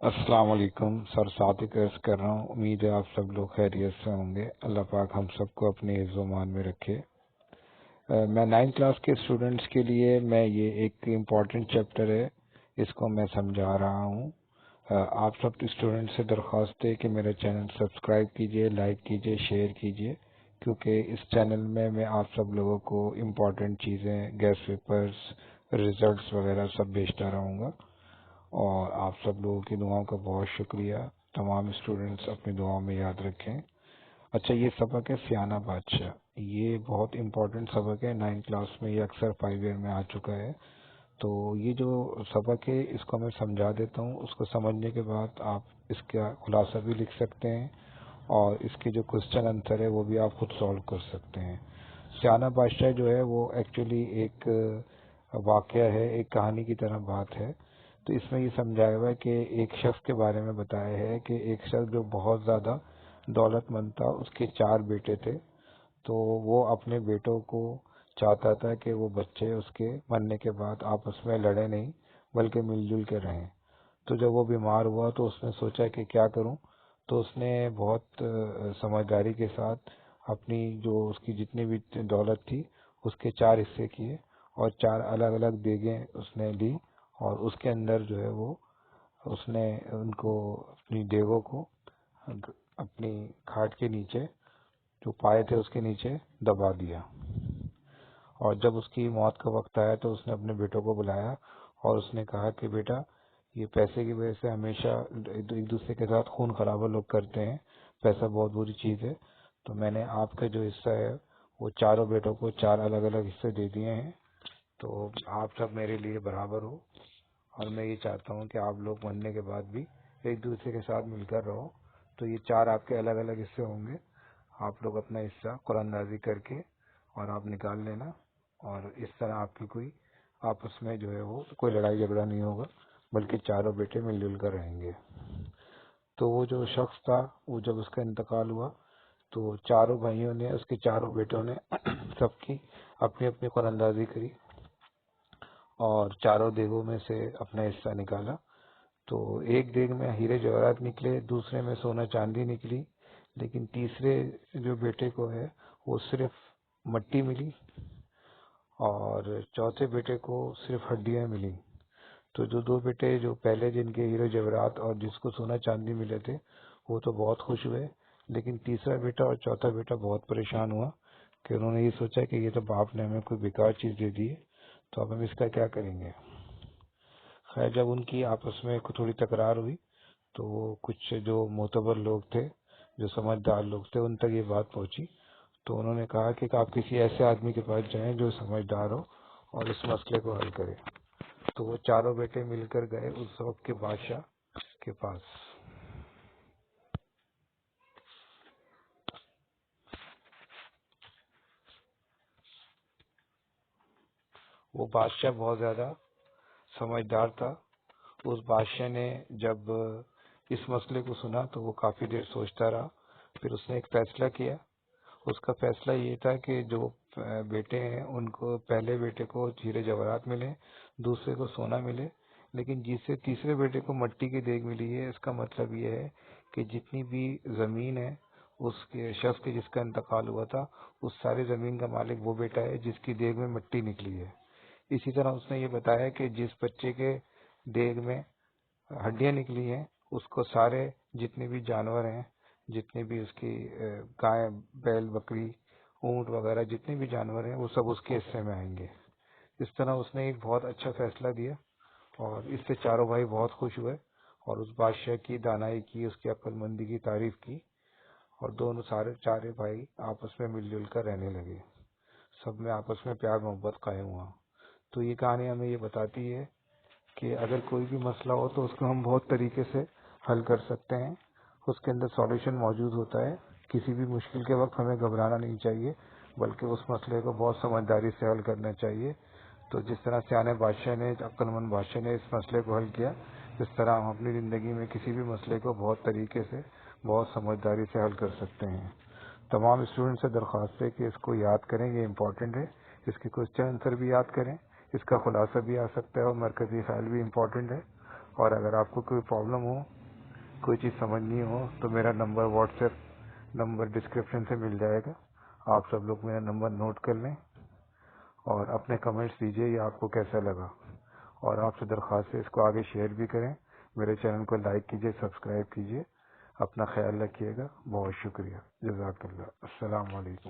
السلام علیکم سر، صادق عرض کر رہا ہوں۔ امید ہے آپ سب لوگ خیریت سے ہوں گے۔ اللہ پاک ہم سب کو اپنے حفظ و امان میں رکھے۔ میں 9 کلاس کے اسٹوڈنٹس کے لیے یہ ایک امپورٹنٹ چیپٹر ہے، اس کو میں سمجھا رہا ہوں۔ آپ سب اسٹوڈنٹ سے درخواست ہے کہ میرا چینل سبسکرائب کیجئے، لائک کیجئے، شیئر کیجئے، کیونکہ اس چینل میں آپ سب لوگوں کو امپورٹنٹ چیزیں، گیسٹ پیپرز، ریزلٹس وغیرہ سب بھیجتا رہوں گا۔ اور آپ سب لوگوں کی دعاؤں کا بہت شکریہ۔ تمام اسٹوڈنٹس اپنی دعاؤں میں یاد رکھیں۔ اچھا، یہ سبق ہے سیانہ بادشاہ۔ یہ بہت امپورٹنٹ سبق ہے، 9 کلاس میں یہ اکثر 5 ایئر میں آ چکا ہے۔ تو یہ جو سبق ہے اس کو میں سمجھا دیتا ہوں، اس کو سمجھنے کے بعد آپ اس کا خلاصہ بھی لکھ سکتے ہیں، اور اس کے جو کوسچن آنسر ہے وہ بھی آپ خود سولو کر سکتے ہیں۔ سیانہ بادشاہ جو ہے وہ ایکچولی ایک واقعہ ہے، ایک کہانی کی طرح بات ہے۔ تو اس میں یہ سمجھایا ہوا ہے کہ ایک شخص کے بارے میں بتایا ہے کہ ایک شخص جو بہت زیادہ دولت مند تھا، اس کے 4 بیٹے تھے۔ تو وہ اپنے بیٹوں کو چاہتا تھا کہ وہ بچے اس کے مرنے کے بعد آپس میں لڑے نہیں، بلکہ مل جل کے رہیں۔ تو جب وہ بیمار ہوا تو اس نے سوچا کہ کیا کروں، تو اس نے بہت سمجھداری کے ساتھ اپنی جو اس کی جتنی بھی دولت تھی اس کے 4 حصے کیے، اور 4 الگ الگ دیگیں اس نے لی، اور اس کے اندر جو ہے وہ اس نے ان کو اپنی دیگوں کو اپنی کھاٹ کے نیچے جو پائے تھے اس کے نیچے دبا دیا۔ اور جب اس کی موت کا وقت آیا تو اس نے اپنے بیٹوں کو بلایا اور اس نے کہا کہ بیٹا، یہ پیسے کی وجہ سے ہمیشہ ایک دوسرے کے ساتھ خون خرابہ لوگ کرتے ہیں، پیسہ بہت بری چیز ہے، تو میں نے آپ کا جو حصہ ہے وہ چاروں بیٹوں کو 4 الگ الگ حصے دے دیے ہیں، تو آپ سب میرے لیے برابر ہو، اور میں یہ چاہتا ہوں کہ آپ لوگ مرنے کے بعد بھی ایک دوسرے کے ساتھ مل کر رہو۔ تو یہ 4 آپ کے الگ الگ حصے ہوں گے، آپ لوگ اپنا حصہ قرآن اندازی کر کے اور آپ نکال لینا، اور اس طرح آپ کی کوئی آپس میں جو ہے وہ کوئی لڑائی جھگڑا نہیں ہوگا، بلکہ چاروں بیٹے مل جل کر رہیں گے۔ تو وہ جو شخص تھا، وہ جب اس کا انتقال ہوا تو چاروں بھائیوں نے، اس کے چاروں بیٹوں نے سب کی اپنی اپنی قرآن اندازی کری، اور چاروں دیگوں میں سے اپنا حصہ نکالا۔ تو ایک دیگ میں ہیرے جواہرات نکلے، دوسرے میں سونا چاندی نکلی، لیکن تیسرے جو بیٹے کو ہے وہ صرف مٹی ملی، اور چوتھے بیٹے کو صرف ہڈیاں ملی۔ تو جو 2 بیٹے جو پہلے جن کے ہیرے جواہرات اور جس کو سونا چاندی ملے تھے وہ تو بہت خوش ہوئے، لیکن تیسرا بیٹا اور چوتھا بیٹا بہت پریشان ہوا، کہ انہوں نے یہ سوچا کہ یہ تو باپ نے ہمیں کوئی بیکار چیز دے دی ہے، تو اب ہم اس کا کیا کریں گے۔ خیر، جب ان کی آپس میں تھوڑی تکرار ہوئی تو وہ کچھ جو معتبر لوگ تھے، جو سمجھدار لوگ تھے، ان تک یہ بات پہنچی، تو انہوں نے کہا کہ آپ کسی ایسے آدمی کے پاس جائیں جو سمجھدار ہو اور اس مسئلے کو حل کرے۔ تو وہ چاروں بیٹے مل کر گئے اس وقت کے بادشاہ کے پاس۔ وہ بادشاہ بہت زیادہ سمجھدار تھا۔ اس بادشاہ نے جب اس مسئلے کو سنا تو وہ کافی دیر سوچتا رہا، پھر اس نے ایک فیصلہ کیا۔ اس کا فیصلہ یہ تھا کہ جو بیٹے ہیں ان کو، پہلے بیٹے کو ہیرے جواہرات ملے، دوسرے کو سونا ملے، لیکن جس سے تیسرے بیٹے کو مٹی کی دیگ ملی ہے، اس کا مطلب یہ ہے کہ جتنی بھی زمین ہے اس کے شخص کے جس کا انتقال ہوا تھا، اس ساری زمین کا مالک وہ بیٹا ہے جس کی دیگ میں مٹی نکلی ہے۔ اسی طرح اس نے یہ بتایا کہ جس بچے کے دیگ میں ہڈیاں نکلی ہیں، اس کو سارے جتنے بھی جانور ہیں، جتنے بھی اس کی گائے، بیل، بکری، اونٹ وغیرہ جتنے بھی جانور ہیں، وہ سب اس کے حصے میں آئیں گے۔ اس طرح اس نے ایک بہت اچھا فیصلہ دیا، اور اس سے چاروں بھائی بہت خوش ہوئے، اور اس بادشاہ کی دانائی کی، اس کی عقل مندی کی تعریف کی، اور دونوں چارے بھائی آپس میں مل جل کر رہنے لگے، سب میں آپس میں پیار محبت قائم ہوا۔ تو یہ کہانی ہمیں یہ بتاتی ہے کہ اگر کوئی بھی مسئلہ ہو تو اس کو ہم بہت طریقے سے حل کر سکتے ہیں، اس کے اندر سولوشن موجود ہوتا ہے۔ کسی بھی مشکل کے وقت ہمیں گھبرانا نہیں چاہیے، بلکہ اس مسئلے کو بہت سمجھداری سے حل کرنا چاہیے۔ تو جس طرح سیانے بادشاہ نے، عقل مند بادشاہ نے اس مسئلے کو حل کیا، اس طرح ہم اپنی زندگی میں کسی بھی مسئلے کو بہت طریقے سے، بہت سمجھداری سے حل کر سکتے ہیں۔ تمام اسٹوڈنٹ سے درخواست ہے کہ اس کو یاد کریں، یہ امپورٹنٹ ہے۔ اس کے کوسچن آنسر بھی یاد کریں، اس کا خلاصہ بھی آ سکتا ہے، اور مرکزی خیال بھی امپورٹنٹ ہے۔ اور اگر آپ کو کوئی پرابلم ہو، کوئی چیز سمجھ نہیں ہو، تو میرا number what's app number description سے مل جائے گا. آپ سب لوگ میرا نمبر نوٹ کر لیں اور اپنے کمنٹس دیجئے یہ آپ کو کیسا لگا. اور آپ سے درخواست ہے اس کو آگے شیئر بھی کریں. میرے چینل کو لائک کیجئے، سبسکرائب کیجئے. اپنا خیال رکھیے گا. بہت شکریہ. جزاک اللہ. السلام علیکم.